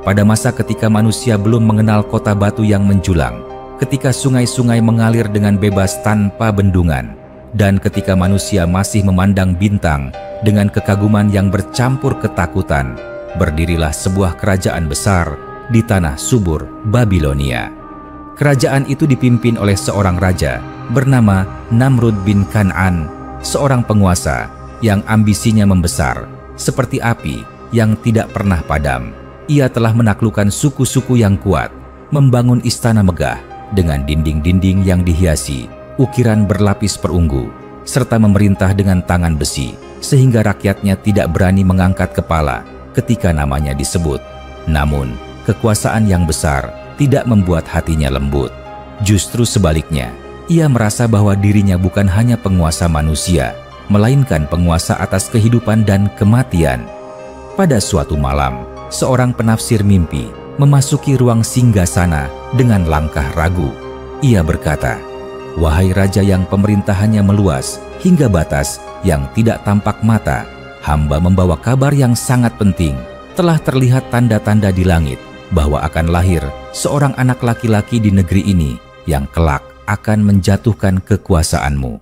Pada masa ketika manusia belum mengenal kota batu yang menjulang, ketika sungai-sungai mengalir dengan bebas tanpa bendungan, dan ketika manusia masih memandang bintang dengan kekaguman yang bercampur ketakutan, berdirilah sebuah kerajaan besar di tanah subur Babilonia. Kerajaan itu dipimpin oleh seorang raja bernama Namrud bin Kan'an, seorang penguasa yang ambisinya membesar seperti api yang tidak pernah padam. Ia telah menaklukkan suku-suku yang kuat, membangun istana megah dengan dinding-dinding yang dihiasi ukiran berlapis perunggu, serta memerintah dengan tangan besi, sehingga rakyatnya tidak berani mengangkat kepala ketika namanya disebut. Namun, kekuasaan yang besar tidak membuat hatinya lembut. Justru sebaliknya, ia merasa bahwa dirinya bukan hanya penguasa manusia, melainkan penguasa atas kehidupan dan kematian. Pada suatu malam, seorang penafsir mimpi memasuki ruang singgasana dengan langkah ragu. Ia berkata, "Wahai raja yang pemerintahannya meluas hingga batas yang tidak tampak mata, hamba membawa kabar yang sangat penting. Telah terlihat tanda-tanda di langit bahwa akan lahir seorang anak laki-laki di negeri ini yang kelak akan menjatuhkan kekuasaanmu."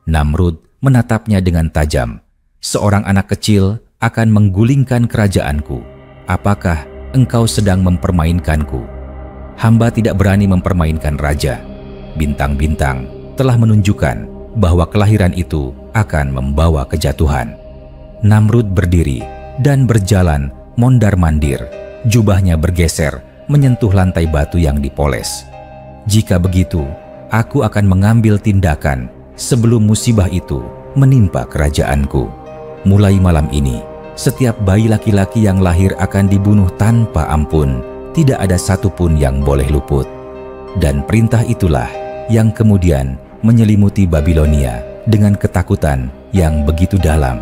Namrud menatapnya dengan tajam. "Seorang anak kecil akan menggulingkan kerajaanku. Apakah engkau sedang mempermainkanku?" Hamba tidak berani mempermainkan raja. Bintang-bintang telah menunjukkan bahwa kelahiran itu akan membawa kejatuhan. Namrud berdiri dan berjalan mondar-mandir. Jubahnya bergeser menyentuh lantai batu yang dipoles. "Jika begitu, aku akan mengambil tindakan sebelum musibah itu menimpa kerajaanku. Mulai malam ini, setiap bayi laki-laki yang lahir akan dibunuh tanpa ampun. Tidak ada satupun yang boleh luput." Dan perintah itulah yang kemudian menyelimuti Babilonia dengan ketakutan yang begitu dalam.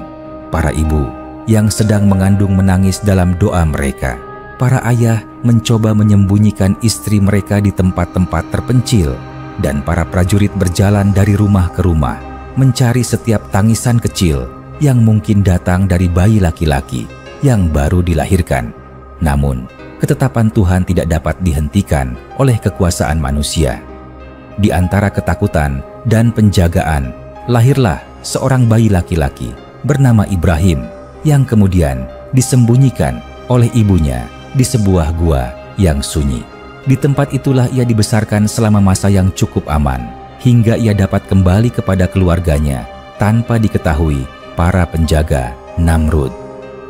Para ibu yang sedang mengandung menangis dalam doa mereka. Para ayah mencoba menyembunyikan istri mereka di tempat-tempat terpencil. Dan para prajurit berjalan dari rumah ke rumah, mencari setiap tangisan kecil yang mungkin datang dari bayi laki-laki yang baru dilahirkan. Namun, ketetapan Tuhan tidak dapat dihentikan oleh kekuasaan manusia. Di antara ketakutan dan penjagaan, lahirlah seorang bayi laki-laki bernama Ibrahim yang kemudian disembunyikan oleh ibunya di sebuah gua yang sunyi. Di tempat itulah ia dibesarkan selama masa yang cukup aman, hingga ia dapat kembali kepada keluarganya tanpa diketahui para penjaga Namrud.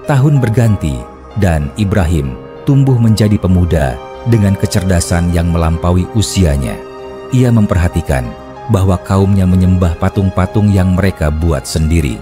Tahun berganti dan Ibrahim tumbuh menjadi pemuda dengan kecerdasan yang melampaui usianya. Ia memperhatikan bahwa kaumnya menyembah patung-patung yang mereka buat sendiri.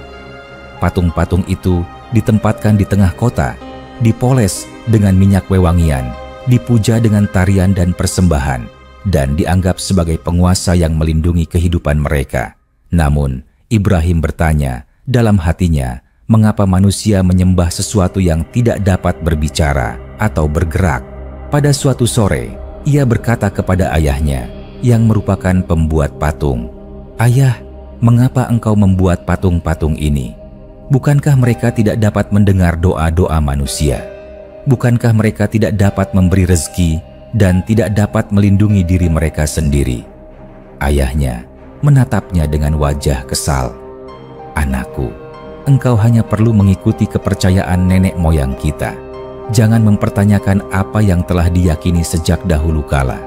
Patung-patung itu ditempatkan di tengah kota, dipoles dengan minyak wewangian, dipuja dengan tarian dan persembahan, dan dianggap sebagai penguasa yang melindungi kehidupan mereka. Namun, Ibrahim bertanya dalam hatinya, mengapa manusia menyembah sesuatu yang tidak dapat berbicara atau bergerak? Pada suatu sore, ia berkata kepada ayahnya yang merupakan pembuat patung, "Ayah, mengapa engkau membuat patung-patung ini? Bukankah mereka tidak dapat mendengar doa-doa manusia? Bukankah mereka tidak dapat memberi rezeki dan tidak dapat melindungi diri mereka sendiri?" Ayahnya menatapnya dengan wajah kesal. "Anakku, engkau hanya perlu mengikuti kepercayaan nenek moyang kita. Jangan mempertanyakan apa yang telah diyakini sejak dahulu kala."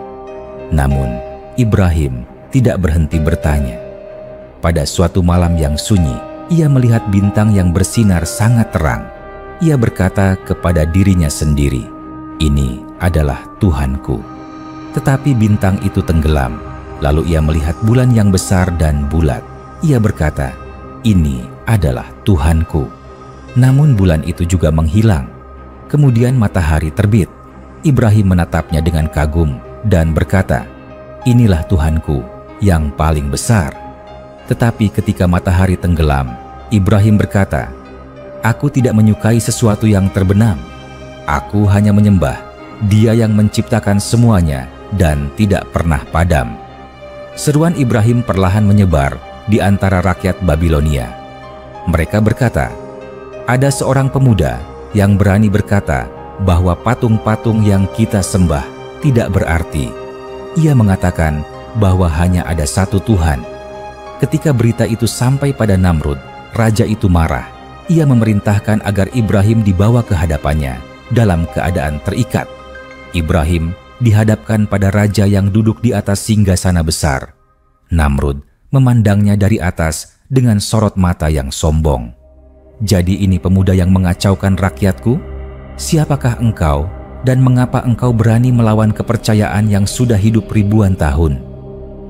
Namun, Ibrahim tidak berhenti bertanya. Pada suatu malam yang sunyi, ia melihat bintang yang bersinar sangat terang. Ia berkata kepada dirinya sendiri, "Ini adalah Tuhanku." Tetapi bintang itu tenggelam. Lalu ia melihat bulan yang besar dan bulat. Ia berkata, "Ini adalah Tuhanku." Namun bulan itu juga menghilang. Kemudian matahari terbit. Ibrahim menatapnya dengan kagum dan berkata, "Inilah Tuhanku yang paling besar." Tetapi ketika matahari tenggelam, Ibrahim berkata, "Aku tidak menyukai sesuatu yang terbenam. Aku hanya menyembah Dia yang menciptakan semuanya dan tidak pernah padam." Seruan Ibrahim perlahan menyebar di antara rakyat Babilonia. Mereka berkata, "Ada seorang pemuda yang berani berkata bahwa patung-patung yang kita sembah tidak berarti. Ia mengatakan bahwa hanya ada satu Tuhan. Ketika berita itu sampai pada Namrud, raja itu marah. Ia memerintahkan agar Ibrahim dibawa ke hadapannya dalam keadaan terikat. Ibrahim dihadapkan pada raja yang duduk di atas singgasana besar. Namrud memandangnya dari atas dengan sorot mata yang sombong. "Jadi ini pemuda yang mengacaukan rakyatku? Siapakah engkau dan mengapa engkau berani melawan kepercayaan yang sudah hidup ribuan tahun?"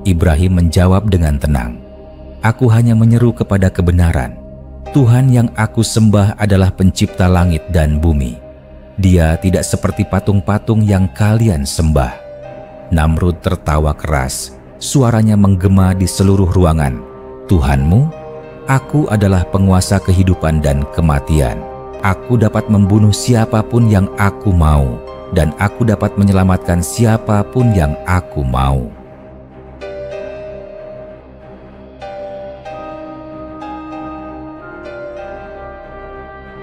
Ibrahim menjawab dengan tenang, "Aku hanya menyeru kepada kebenaran. Tuhan yang aku sembah adalah pencipta langit dan bumi. Dia tidak seperti patung-patung yang kalian sembah." Namrud tertawa keras. Suaranya menggema di seluruh ruangan. "Tuhanmu? Aku adalah penguasa kehidupan dan kematian. Aku dapat membunuh siapapun yang aku mau, dan aku dapat menyelamatkan siapapun yang aku mau."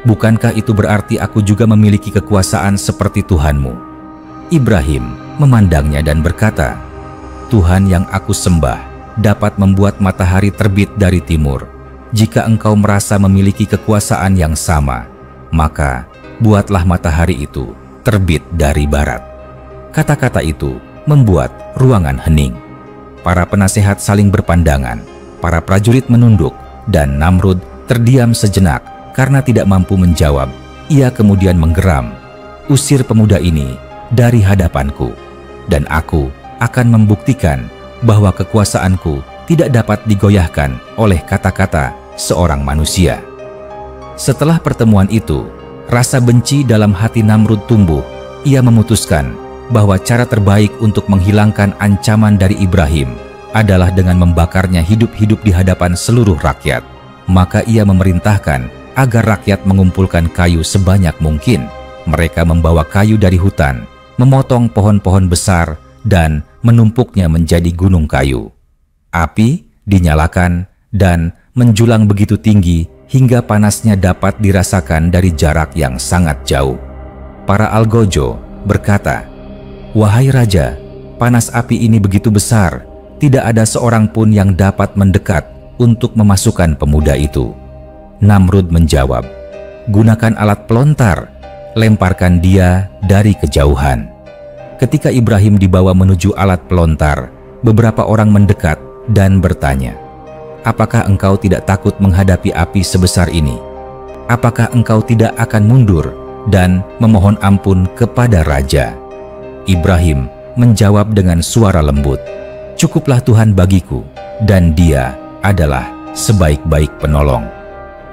"Bukankah itu berarti aku juga memiliki kekuasaan seperti Tuhanmu?" Ibrahim memandangnya dan berkata, "Tuhan yang aku sembah dapat membuat matahari terbit dari timur. Jika engkau merasa memiliki kekuasaan yang sama, maka buatlah matahari itu terbit dari barat." Kata-kata itu membuat ruangan hening. Para penasehat saling berpandangan, para prajurit menunduk, dan Namrud terdiam sejenak karena tidak mampu menjawab. Ia kemudian menggeram, "Usir pemuda ini dari hadapanku, dan aku akan membuktikan bahwa kekuasaanku tidak dapat digoyahkan oleh kata-kata seorang manusia." Setelah pertemuan itu, rasa benci dalam hati Namrud tumbuh. Ia memutuskan bahwa cara terbaik untuk menghilangkan ancaman dari Ibrahim adalah dengan membakarnya hidup-hidup di hadapan seluruh rakyat. Maka ia memerintahkan agar rakyat mengumpulkan kayu sebanyak mungkin. Mereka membawa kayu dari hutan, memotong pohon-pohon besar, dan menumpuknya menjadi gunung kayu. Api dinyalakan dan menjulang begitu tinggi hingga panasnya dapat dirasakan dari jarak yang sangat jauh. Para algojo berkata, "Wahai raja, panas api ini begitu besar, tidak ada seorang pun yang dapat mendekat untuk memasukkan pemuda itu." Namrud menjawab, "Gunakan alat pelontar, lemparkan dia dari kejauhan." Ketika Ibrahim dibawa menuju alat pelontar, beberapa orang mendekat dan bertanya, "Apakah engkau tidak takut menghadapi api sebesar ini? Apakah engkau tidak akan mundur dan memohon ampun kepada raja?" Ibrahim menjawab dengan suara lembut, "Cukuplah Tuhan bagiku, dan Dia adalah sebaik-baik penolong."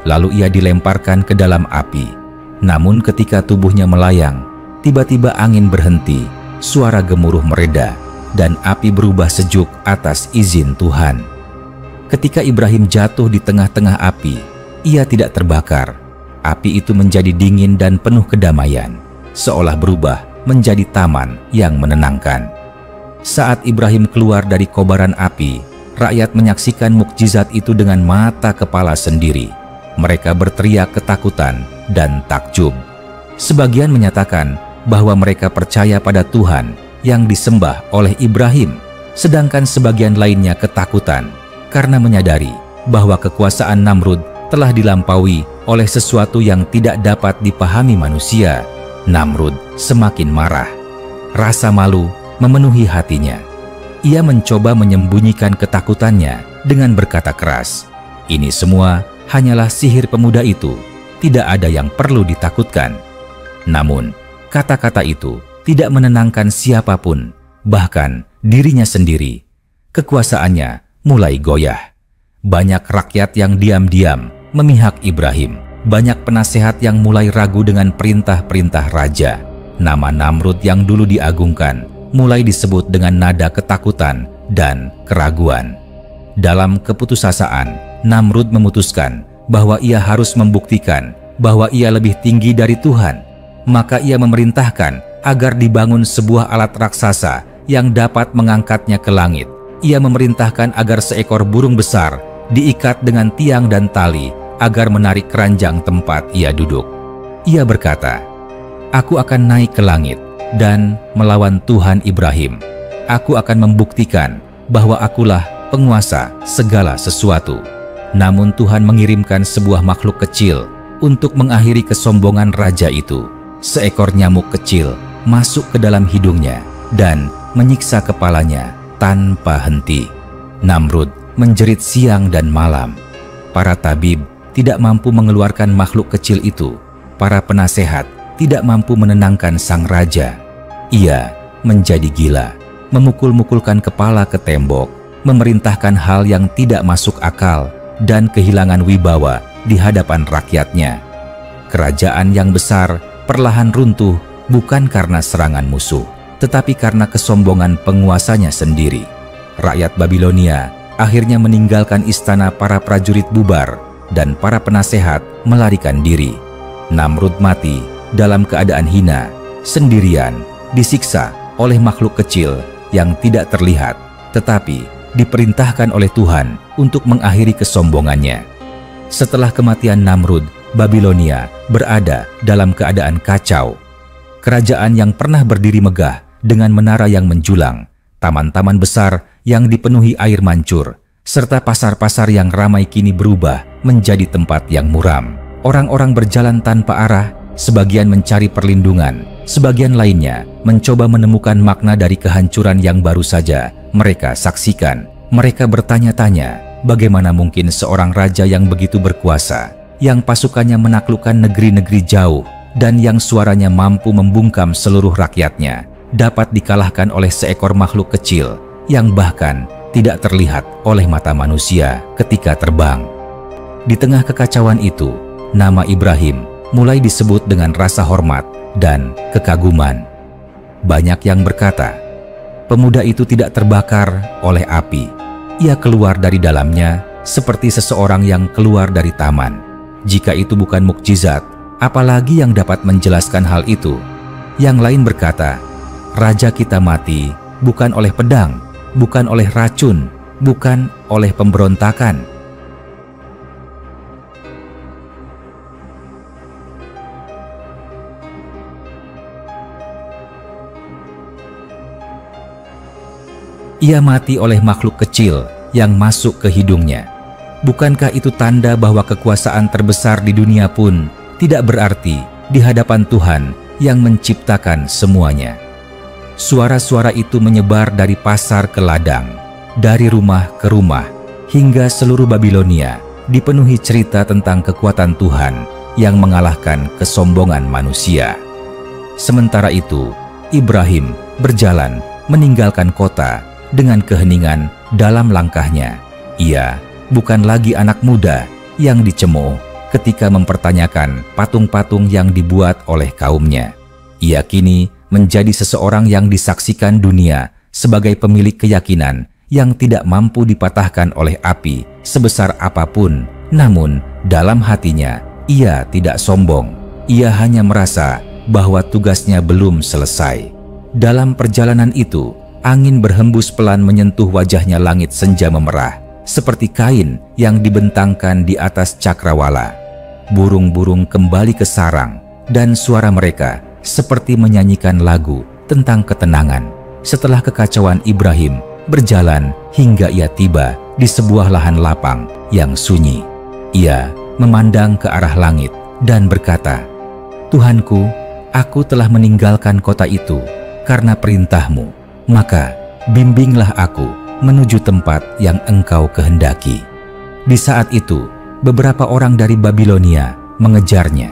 Lalu ia dilemparkan ke dalam api. Namun ketika tubuhnya melayang, tiba-tiba angin berhenti, suara gemuruh mereda, dan api berubah sejuk atas izin Tuhan. Ketika Ibrahim jatuh di tengah-tengah api, ia tidak terbakar. Api itu menjadi dingin dan penuh kedamaian, seolah berubah menjadi taman yang menenangkan. Saat Ibrahim keluar dari kobaran api, rakyat menyaksikan mukjizat itu dengan mata kepala sendiri. Mereka berteriak ketakutan dan takjub. Sebagian menyatakan bahwa mereka percaya pada Tuhan yang disembah oleh Ibrahim, sedangkan sebagian lainnya ketakutan karena menyadari bahwa kekuasaan Namrud telah dilampaui oleh sesuatu yang tidak dapat dipahami manusia. Namrud semakin marah. Rasa malu memenuhi hatinya. Ia mencoba menyembunyikan ketakutannya dengan berkata keras, "Ini semua hanyalah sihir pemuda itu, tidak ada yang perlu ditakutkan." Namun, kata-kata itu tidak menenangkan siapapun, bahkan dirinya sendiri. Kekuasaannya mulai goyah. Banyak rakyat yang diam-diam memihak Ibrahim. Banyak penasehat yang mulai ragu dengan perintah-perintah raja. Nama Namrud yang dulu diagungkan mulai disebut dengan nada ketakutan dan keraguan. Dalam keputusasaan, Namrud memutuskan bahwa ia harus membuktikan bahwa ia lebih tinggi dari Tuhan. Maka ia memerintahkan agar dibangun sebuah alat raksasa yang dapat mengangkatnya ke langit. Ia memerintahkan agar seekor burung besar diikat dengan tiang dan tali agar menarik keranjang tempat ia duduk. Ia berkata, Aku akan naik ke langit dan melawan Tuhan Ibrahim. Aku akan membuktikan bahwa akulah penguasa segala sesuatu. Namun Tuhan mengirimkan sebuah makhluk kecil untuk mengakhiri kesombongan raja itu. Seekor nyamuk kecil masuk ke dalam hidungnya dan menyiksa kepalanya tanpa henti. Namrud menjerit siang dan malam. Para tabib tidak mampu mengeluarkan makhluk kecil itu. Para penasehat tidak mampu menenangkan sang raja. Ia menjadi gila, memukul-mukulkan kepala ke tembok, memerintahkan hal yang tidak masuk akal, dan kehilangan wibawa di hadapan rakyatnya. Kerajaan yang besar perlahan runtuh bukan karena serangan musuh, tetapi karena kesombongan penguasanya sendiri. Rakyat Babilonia akhirnya meninggalkan istana, para prajurit bubar, dan para penasehat melarikan diri. Namrud mati dalam keadaan hina, sendirian, disiksa oleh makhluk kecil yang tidak terlihat, tetapi diperintahkan oleh Tuhan untuk mengakhiri kesombongannya. Setelah kematian Namrud, Babilonia berada dalam keadaan kacau. Kerajaan yang pernah berdiri megah dengan menara yang menjulang, taman-taman besar yang dipenuhi air mancur, serta pasar-pasar yang ramai kini berubah menjadi tempat yang muram. Orang-orang berjalan tanpa arah, sebagian mencari perlindungan, sebagian lainnya mencoba menemukan makna dari kehancuran yang baru saja mereka saksikan. Mereka bertanya-tanya, bagaimana mungkin seorang raja yang begitu berkuasa, yang pasukannya menaklukkan negeri-negeri jauh, dan yang suaranya mampu membungkam seluruh rakyatnya, dapat dikalahkan oleh seekor makhluk kecil yang bahkan tidak terlihat oleh mata manusia ketika terbang. Di tengah kekacauan itu, nama Ibrahim mulai disebut dengan rasa hormat dan kekaguman. Banyak yang berkata, pemuda itu tidak terbakar oleh api. Ia keluar dari dalamnya seperti seseorang yang keluar dari taman. Jika itu bukan mukjizat, apalagi yang dapat menjelaskan hal itu? Yang lain berkata, raja kita mati bukan oleh pedang, bukan oleh racun, bukan oleh pemberontakan. Ia mati oleh makhluk kecil yang masuk ke hidungnya. Bukankah itu tanda bahwa kekuasaan terbesar di dunia pun tidak berarti di hadapan Tuhan yang menciptakan semuanya? Suara-suara itu menyebar dari pasar ke ladang, dari rumah ke rumah, hingga seluruh Babilonia dipenuhi cerita tentang kekuatan Tuhan yang mengalahkan kesombongan manusia. Sementara itu, Ibrahim berjalan meninggalkan kota dengan keheningan dalam langkahnya. Ia bukan lagi anak muda yang dicemooh ketika mempertanyakan patung-patung yang dibuat oleh kaumnya. Ia kini menjadi seseorang yang disaksikan dunia sebagai pemilik keyakinan yang tidak mampu dipatahkan oleh api sebesar apapun. Namun dalam hatinya ia tidak sombong. Ia hanya merasa bahwa tugasnya belum selesai. Dalam perjalanan itu, angin berhembus pelan menyentuh wajahnya. Langit senja memerah seperti kain yang dibentangkan di atas cakrawala. Burung-burung kembali ke sarang dan suara mereka seperti menyanyikan lagu tentang ketenangan. Setelah kekacauan, Ibrahim berjalan hingga ia tiba di sebuah lahan lapang yang sunyi. Ia memandang ke arah langit dan berkata, Tuhanku, aku telah meninggalkan kota itu karena perintahmu. Maka bimbinglah aku menuju tempat yang engkau kehendaki. Di saat itu, beberapa orang dari Babilonia mengejarnya.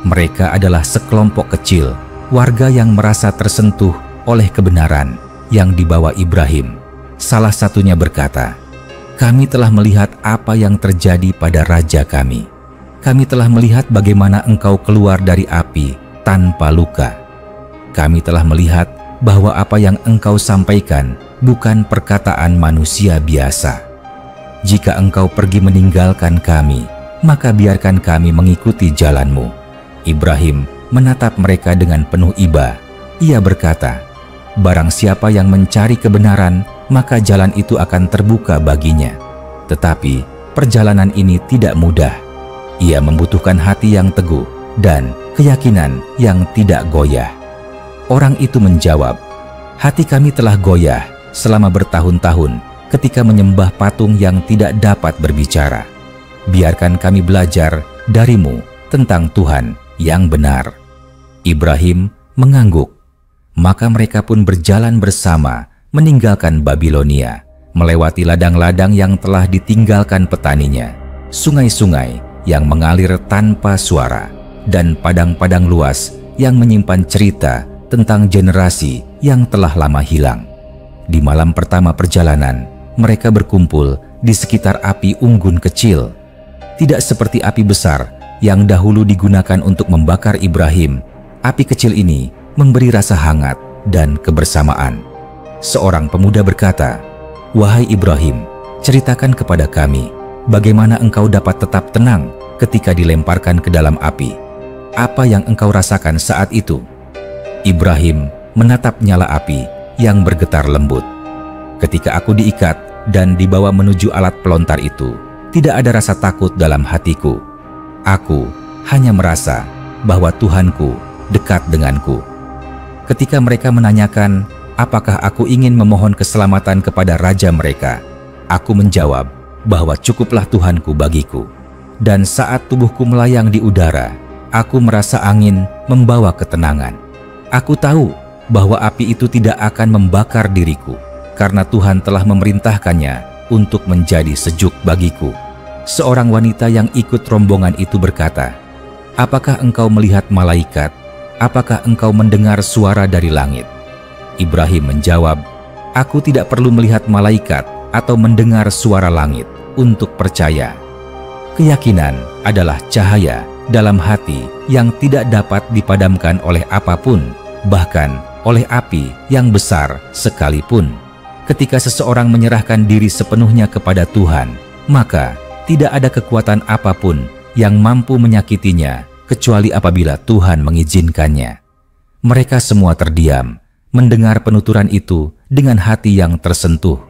Mereka adalah sekelompok kecil, warga yang merasa tersentuh oleh kebenaran yang dibawa Ibrahim. Salah satunya berkata, kami telah melihat apa yang terjadi pada raja kami. Kami telah melihat bagaimana engkau keluar dari api tanpa luka. Kami telah melihat bahwa apa yang engkau sampaikan bukan perkataan manusia biasa. Jika engkau pergi meninggalkan kami, maka biarkan kami mengikuti jalanmu. Ibrahim menatap mereka dengan penuh iba. Ia berkata, barang siapa yang mencari kebenaran, maka jalan itu akan terbuka baginya. Tetapi perjalanan ini tidak mudah. Ia membutuhkan hati yang teguh dan keyakinan yang tidak goyah. Orang itu menjawab, "Hati kami telah goyah selama bertahun-tahun ketika menyembah patung yang tidak dapat berbicara. Biarkan kami belajar darimu tentang Tuhan yang benar." Ibrahim mengangguk. Maka mereka pun berjalan bersama meninggalkan Babilonia, melewati ladang-ladang yang telah ditinggalkan petaninya, sungai-sungai yang mengalir tanpa suara, dan padang-padang luas yang menyimpan cerita tentang generasi yang telah lama hilang. Di malam pertama perjalanan, mereka berkumpul di sekitar api unggun kecil. Tidak seperti api besar yang dahulu digunakan untuk membakar Ibrahim, api kecil ini memberi rasa hangat dan kebersamaan. Seorang pemuda berkata, "Wahai Ibrahim, ceritakan kepada kami, bagaimana engkau dapat tetap tenang ketika dilemparkan ke dalam api? Apa yang engkau rasakan saat itu?" Ibrahim menatap nyala api yang bergetar lembut. "Ketika aku diikat dan dibawa menuju alat pelontar itu, tidak ada rasa takut dalam hatiku. Aku hanya merasa bahwa Tuhanku dekat denganku." Ketika mereka menanyakan, apakah aku ingin memohon keselamatan kepada raja mereka, aku menjawab bahwa cukuplah Tuhanku bagiku. Dan saat tubuhku melayang di udara, aku merasa angin membawa ketenangan. Aku tahu bahwa api itu tidak akan membakar diriku, karena Tuhan telah memerintahkannya untuk menjadi sejuk bagiku. Seorang wanita yang ikut rombongan itu berkata, "Apakah engkau melihat malaikat? Apakah engkau mendengar suara dari langit?" Ibrahim menjawab, "Aku tidak perlu melihat malaikat atau mendengar suara langit untuk percaya." Keyakinan adalah cahaya dalam hati yang tidak dapat dipadamkan oleh apapun, bahkan oleh api yang besar sekalipun. Ketika seseorang menyerahkan diri sepenuhnya kepada Tuhan, maka tidak ada kekuatan apapun yang mampu menyakitinya kecuali apabila Tuhan mengizinkannya. Mereka semua terdiam, mendengar penuturan itu dengan hati yang tersentuh.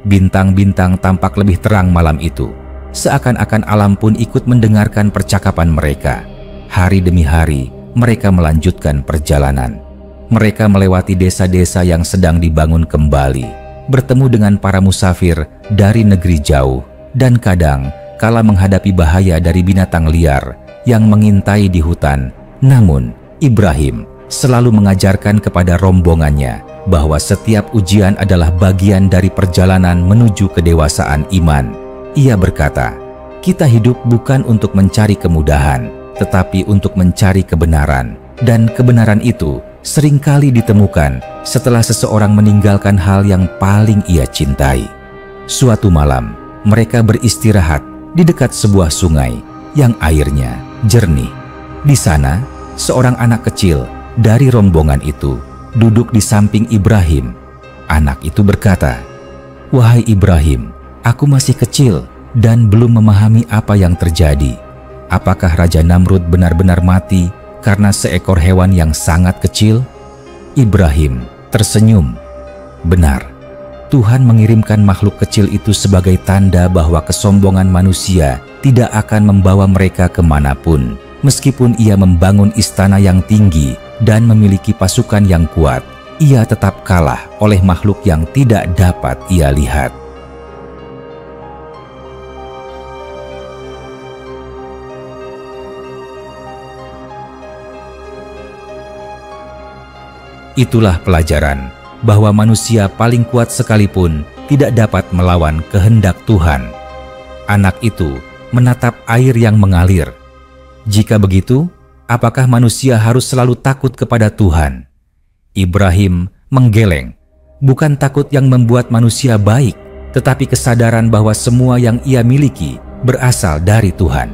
Bintang-bintang tampak lebih terang malam itu, seakan-akan alam pun ikut mendengarkan percakapan mereka. Hari demi hari, mereka melanjutkan perjalanan. Mereka melewati desa-desa yang sedang dibangun kembali, bertemu dengan para musafir dari negeri jauh, dan kadang kala menghadapi bahaya dari binatang liar yang mengintai di hutan. Namun, Ibrahim selalu mengajarkan kepada rombongannya bahwa setiap ujian adalah bagian dari perjalanan menuju kedewasaan iman. Ia berkata, "Kita hidup bukan untuk mencari kemudahan, tetapi untuk mencari kebenaran. Dan kebenaran itu seringkali ditemukan setelah seseorang meninggalkan hal yang paling ia cintai." Suatu malam, mereka beristirahat di dekat sebuah sungai yang airnya jernih. Di sana, seorang anak kecil dari rombongan itu duduk di samping Ibrahim. Anak itu berkata, "Wahai Ibrahim, aku masih kecil dan belum memahami apa yang terjadi. Apakah Raja Namrud benar-benar mati karena seekor hewan yang sangat kecil?" Ibrahim tersenyum. Benar, Tuhan mengirimkan makhluk kecil itu sebagai tanda bahwa kesombongan manusia tidak akan membawa mereka kemanapun. Meskipun ia membangun istana yang tinggi dan memiliki pasukan yang kuat, ia tetap kalah oleh makhluk yang tidak dapat ia lihat. Itulah pelajaran bahwa manusia paling kuat sekalipun tidak dapat melawan kehendak Tuhan. Anak itu menatap air yang mengalir. Jika begitu, apakah manusia harus selalu takut kepada Tuhan? Ibrahim menggeleng. Bukan takut yang membuat manusia baik, tetapi kesadaran bahwa semua yang ia miliki berasal dari Tuhan.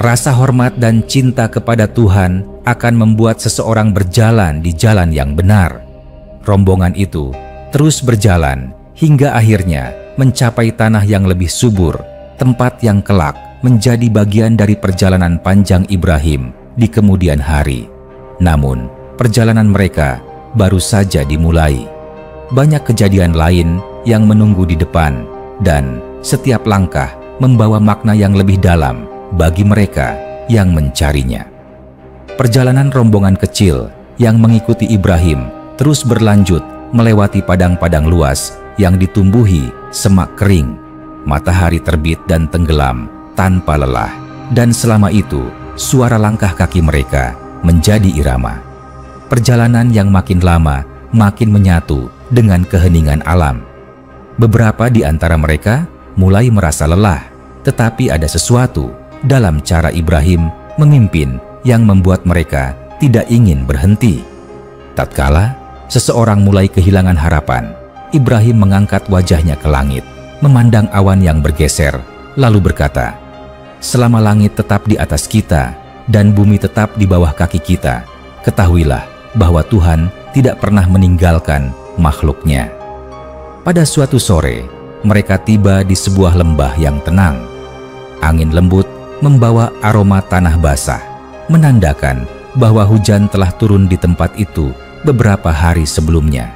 Rasa hormat dan cinta kepada Tuhan akan membuat seseorang berjalan di jalan yang benar. Rombongan itu terus berjalan hingga akhirnya mencapai tanah yang lebih subur, tempat yang kelak menjadi bagian dari perjalanan panjang Ibrahim di kemudian hari. Namun, perjalanan mereka baru saja dimulai. Banyak kejadian lain yang menunggu di depan, dan setiap langkah membawa makna yang lebih dalam bagi mereka yang mencarinya. perjalanan rombongan kecil yang mengikuti Ibrahim terus berlanjut melewati padang-padang luas yang ditumbuhi semak kering. Matahari terbit dan tenggelam tanpa lelah, dan selama itu suara langkah kaki mereka menjadi irama. Perjalanan yang makin lama makin menyatu dengan keheningan alam. Beberapa di antara mereka mulai merasa lelah, tetapi ada sesuatu dalam cara Ibrahim memimpin yang membuat mereka tidak ingin berhenti. Tatkala seseorang mulai kehilangan harapan, Ibrahim mengangkat wajahnya ke langit, memandang awan yang bergeser, lalu berkata, "Selama langit tetap di atas kita dan bumi tetap di bawah kaki kita, ketahuilah bahwa Tuhan tidak pernah meninggalkan makhluknya." Pada suatu sore, mereka tiba di sebuah lembah yang tenang. Angin lembut membawa aroma tanah basah, menandakan bahwa hujan telah turun di tempat itu beberapa hari sebelumnya.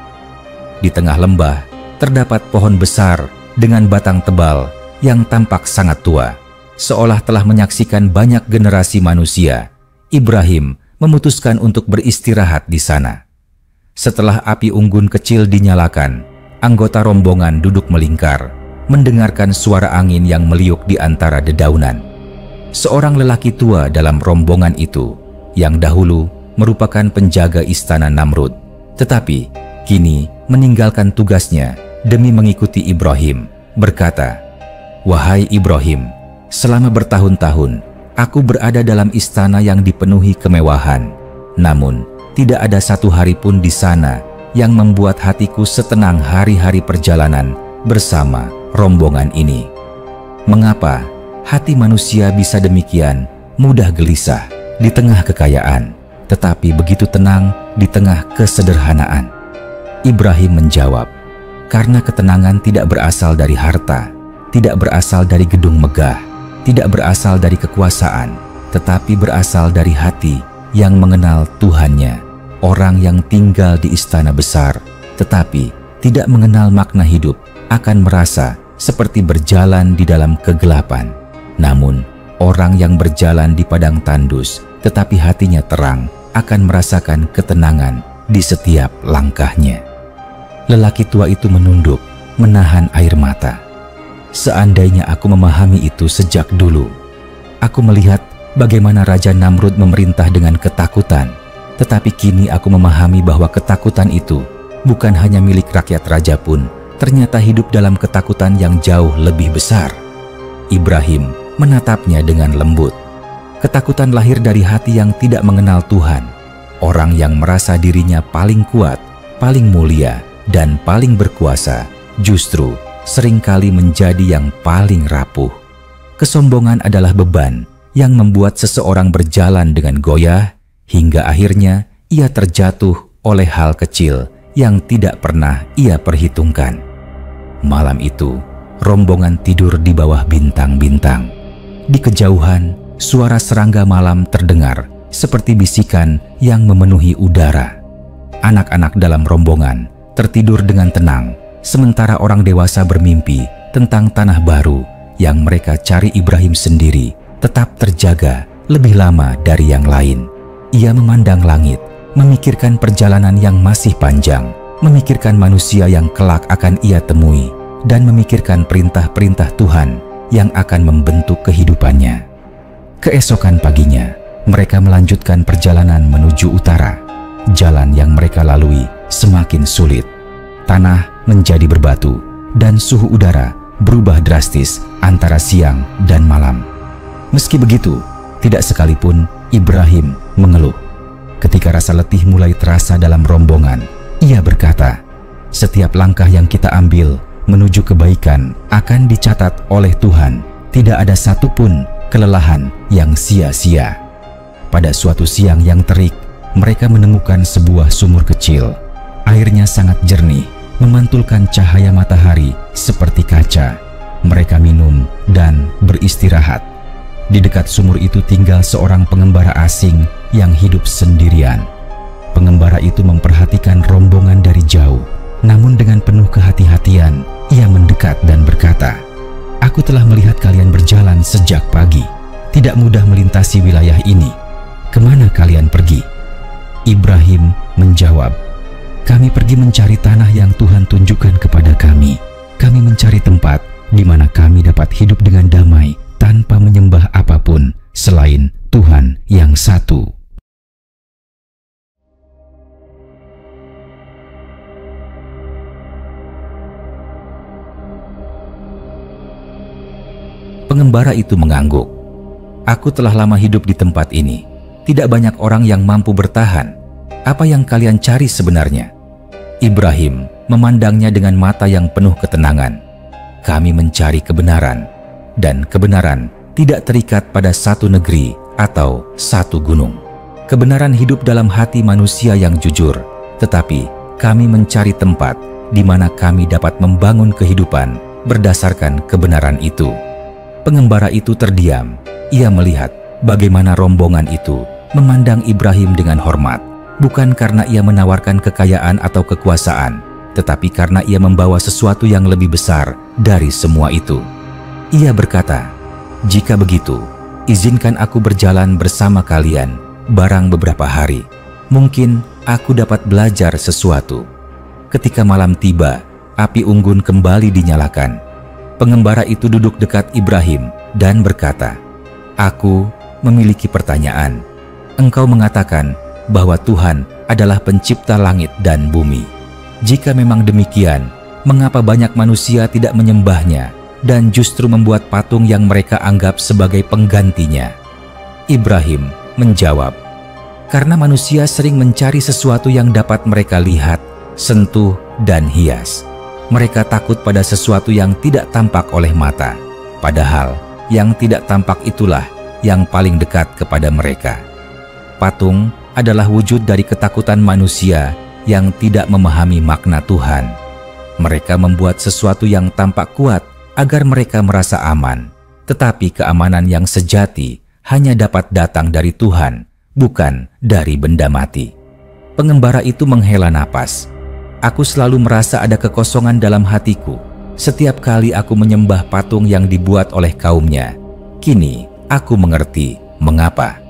Di tengah lembah terdapat pohon besar dengan batang tebal yang tampak sangat tua, seolah telah menyaksikan banyak generasi manusia. Ibrahim memutuskan untuk beristirahat di sana. Setelah api unggun kecil dinyalakan, anggota rombongan duduk melingkar, mendengarkan suara angin yang meliuk di antara dedaunan. Seorang lelaki tua dalam rombongan itu, yang dahulu merupakan penjaga istana Namrud, tetapi kini meninggalkan tugasnya demi mengikuti Ibrahim, berkata, "Wahai Ibrahim, selama bertahun-tahun aku berada dalam istana yang dipenuhi kemewahan, namun tidak ada satu hari pun di sana yang membuat hatiku setenang hari-hari perjalanan bersama rombongan ini. Mengapa hati manusia bisa demikian mudah gelisah di tengah kekayaan, tetapi begitu tenang di tengah kesederhanaan?" Ibrahim menjawab, "Karena ketenangan tidak berasal dari harta, tidak berasal dari gedung megah, tidak berasal dari kekuasaan, tetapi berasal dari hati yang mengenal Tuhannya. Orang yang tinggal di istana besar, tetapi tidak mengenal makna hidup, akan merasa seperti berjalan di dalam kegelapan. Namun, orang yang berjalan di padang tandus, tetapi hatinya terang, akan merasakan ketenangan di setiap langkahnya." Lelaki tua itu menunduk, menahan air mata. "Seandainya aku memahami itu sejak dulu. Aku melihat bagaimana Raja Namrud memerintah dengan ketakutan, tetapi kini aku memahami bahwa ketakutan itu bukan hanya milik rakyat raja pun, ternyata hidup dalam ketakutan yang jauh lebih besar." Ibrahim menatapnya dengan lembut. Ketakutan lahir dari hati yang tidak mengenal Tuhan. Orang yang merasa dirinya paling kuat, paling mulia, dan paling berkuasa justru seringkali menjadi yang paling rapuh. Kesombongan adalah beban yang membuat seseorang berjalan dengan goyah hingga akhirnya ia terjatuh oleh hal kecil yang tidak pernah ia perhitungkan. Malam itu, rombongan tidur di bawah bintang-bintang. Di kejauhan, suara serangga malam terdengar seperti bisikan yang memenuhi udara. Anak-anak dalam rombongan tertidur dengan tenang, sementara orang dewasa bermimpi tentang tanah baru yang mereka cari. Ibrahim sendiri tetap terjaga lebih lama dari yang lain. Ia memandang langit, memikirkan perjalanan yang masih panjang, memikirkan manusia yang kelak akan ia temui, dan memikirkan perintah-perintah Tuhan yang akan membentuk kehidupannya. Keesokan paginya, mereka melanjutkan perjalanan menuju utara. Jalan yang mereka lalui semakin sulit. Tanah menjadi berbatu dan suhu udara berubah drastis antara siang dan malam. Meski begitu, tidak sekalipun Ibrahim mengeluh. Ketika rasa letih mulai terasa dalam rombongan, ia berkata, "Setiap langkah yang kita ambil menuju kebaikan akan dicatat oleh Tuhan. Tidak ada satupun kelelahan yang sia-sia." Pada suatu siang yang terik, mereka menemukan sebuah sumur kecil. Airnya sangat jernih, memantulkan cahaya matahari seperti kaca. Mereka minum dan beristirahat. Di dekat sumur itu tinggal seorang pengembara asing yang hidup sendirian. Pengembara itu memperhatikan rombongan dari jauh, namun dengan penuh kehati-hatian, ia mendekat dan berkata, "Aku telah melihat kalian berjalan sejak pagi. Tidak mudah melintasi wilayah ini. kemana kalian pergi?" Ibrahim menjawab, "Kami pergi mencari tanah yang Tuhan tunjukkan kepada kami. Kami mencari tempat di mana kami dapat hidup dengan damai tanpa menyembah apapun selain Tuhan yang satu." Pengembara itu mengangguk. "Aku telah lama hidup di tempat ini. Tidak banyak orang yang mampu bertahan. Apa yang kalian cari sebenarnya?" Ibrahim memandangnya dengan mata yang penuh ketenangan. "Kami mencari kebenaran, dan kebenaran tidak terikat pada satu negeri atau satu gunung. Kebenaran hidup dalam hati manusia yang jujur, tetapi kami mencari tempat di mana kami dapat membangun kehidupan berdasarkan kebenaran itu." Pengembara itu terdiam. Ia melihat bagaimana rombongan itu memandang Ibrahim dengan hormat, bukan karena ia menawarkan kekayaan atau kekuasaan, tetapi karena ia membawa sesuatu yang lebih besar dari semua itu. Ia berkata, "Jika begitu, izinkan aku berjalan bersama kalian barang beberapa hari. Mungkin aku dapat belajar sesuatu." Ketika malam tiba, api unggun kembali dinyalakan. Pengembara itu duduk dekat Ibrahim dan berkata, "Aku memiliki pertanyaan. Engkau mengatakan bahwa Tuhan adalah pencipta langit dan bumi. Jika memang demikian, mengapa banyak manusia tidak menyembahnya dan justru membuat patung yang mereka anggap sebagai penggantinya?" Ibrahim menjawab, "Karena manusia sering mencari sesuatu yang dapat mereka lihat, sentuh, dan hias. Mereka takut pada sesuatu yang tidak tampak oleh mata, padahal yang tidak tampak itulah yang paling dekat kepada mereka." Patung adalah wujud dari ketakutan manusia yang tidak memahami makna Tuhan. Mereka membuat sesuatu yang tampak kuat agar mereka merasa aman, tetapi keamanan yang sejati hanya dapat datang dari Tuhan, bukan dari benda mati. Pengembara itu menghela napas. "Aku selalu merasa ada kekosongan dalam hatiku setiap kali aku menyembah patung yang dibuat oleh kaumnya. Kini aku mengerti mengapa."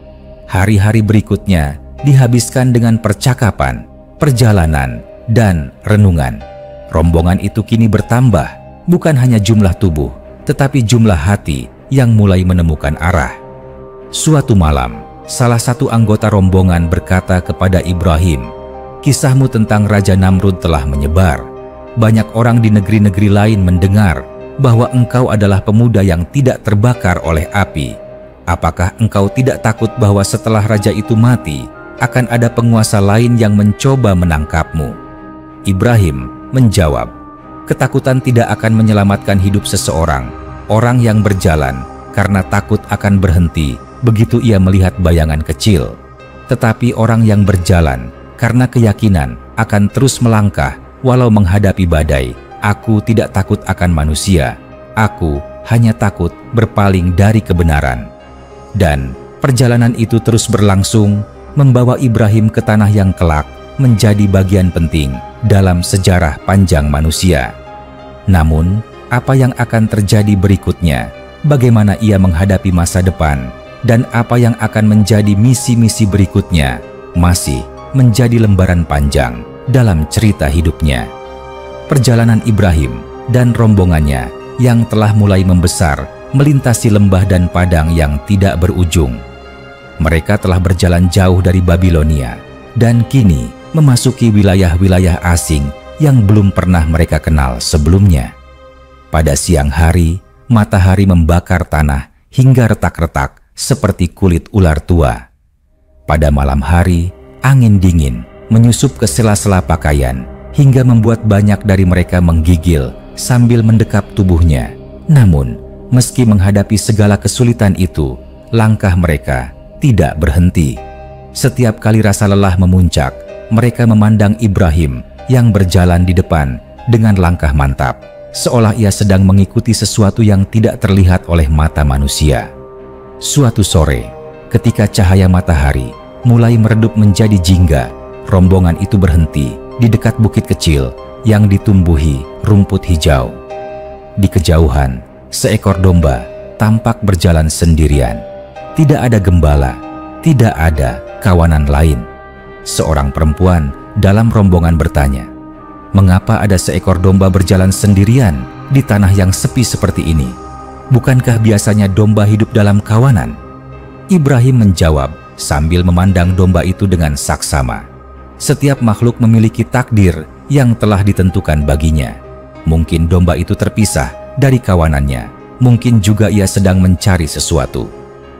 Hari-hari berikutnya dihabiskan dengan percakapan, perjalanan, dan renungan. Rombongan itu kini bertambah, bukan hanya jumlah tubuh, tetapi jumlah hati yang mulai menemukan arah. Suatu malam, salah satu anggota rombongan berkata kepada Ibrahim, "Kisahmu tentang Raja Namrud telah menyebar. Banyak orang di negeri-negeri lain mendengar bahwa engkau adalah pemuda yang tidak terbakar oleh api. Apakah engkau tidak takut bahwa setelah raja itu mati, akan ada penguasa lain yang mencoba menangkapmu?" Ibrahim menjawab, "Ketakutan tidak akan menyelamatkan hidup seseorang. Orang yang berjalan karena takut akan berhenti begitu ia melihat bayangan kecil. Tetapi orang yang berjalan karena keyakinan akan terus melangkah walau menghadapi badai. Aku tidak takut akan manusia. Aku hanya takut berpaling dari kebenaran." Dan perjalanan itu terus berlangsung, membawa Ibrahim ke tanah yang kelak menjadi bagian penting dalam sejarah panjang manusia. Namun, apa yang akan terjadi berikutnya, bagaimana ia menghadapi masa depan, dan apa yang akan menjadi misi-misi berikutnya, masih menjadi lembaran panjang dalam cerita hidupnya. Perjalanan Ibrahim dan rombongannya yang telah mulai membesar melintasi lembah dan padang yang tidak berujung. Mereka telah berjalan jauh dari Babilonia dan kini memasuki wilayah-wilayah asing yang belum pernah mereka kenal sebelumnya. Pada siang hari, matahari membakar tanah hingga retak-retak seperti kulit ular tua. Pada malam hari, angin dingin menyusup ke sela-sela pakaian hingga membuat banyak dari mereka menggigil sambil mendekap tubuhnya. Namun, meski menghadapi segala kesulitan itu, langkah mereka tidak berhenti. Setiap kali rasa lelah memuncak, mereka memandang Ibrahim yang berjalan di depan dengan langkah mantap, seolah ia sedang mengikuti sesuatu yang tidak terlihat oleh mata manusia. Suatu sore, ketika cahaya matahari mulai meredup menjadi jingga, rombongan itu berhenti di dekat bukit kecil yang ditumbuhi rumput hijau. Di kejauhan, seekor domba tampak berjalan sendirian. Tidak ada gembala, tidak ada kawanan lain. Seorang perempuan dalam rombongan bertanya, "Mengapa ada seekor domba berjalan sendirian di tanah yang sepi seperti ini? Bukankah biasanya domba hidup dalam kawanan?" Ibrahim menjawab sambil memandang domba itu dengan saksama. Setiap makhluk memiliki takdir yang telah ditentukan baginya. Mungkin domba itu terpisah dari kawanannya, mungkin juga ia sedang mencari sesuatu.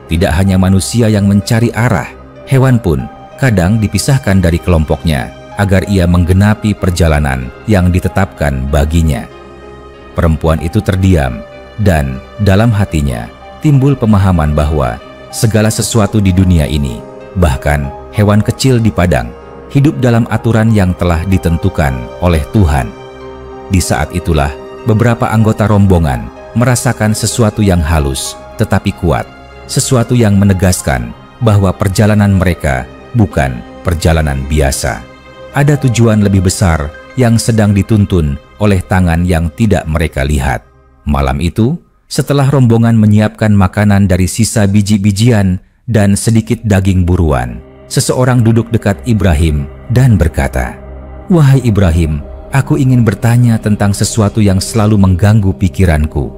Tidak hanya manusia yang mencari arah, hewan pun kadang dipisahkan dari kelompoknya agar ia menggenapi perjalanan yang ditetapkan baginya. Perempuan itu terdiam dan dalam hatinya timbul pemahaman bahwa segala sesuatu di dunia ini, bahkan hewan kecil di padang, hidup dalam aturan yang telah ditentukan oleh Tuhan. Di saat itulah beberapa anggota rombongan merasakan sesuatu yang halus tetapi kuat, sesuatu yang menegaskan bahwa perjalanan mereka bukan perjalanan biasa. Ada tujuan lebih besar yang sedang dituntun oleh tangan yang tidak mereka lihat. Malam itu, setelah rombongan menyiapkan makanan dari sisa biji-bijian dan sedikit daging buruan, seseorang duduk dekat Ibrahim dan berkata, "Wahai Ibrahim, aku ingin bertanya tentang sesuatu yang selalu mengganggu pikiranku."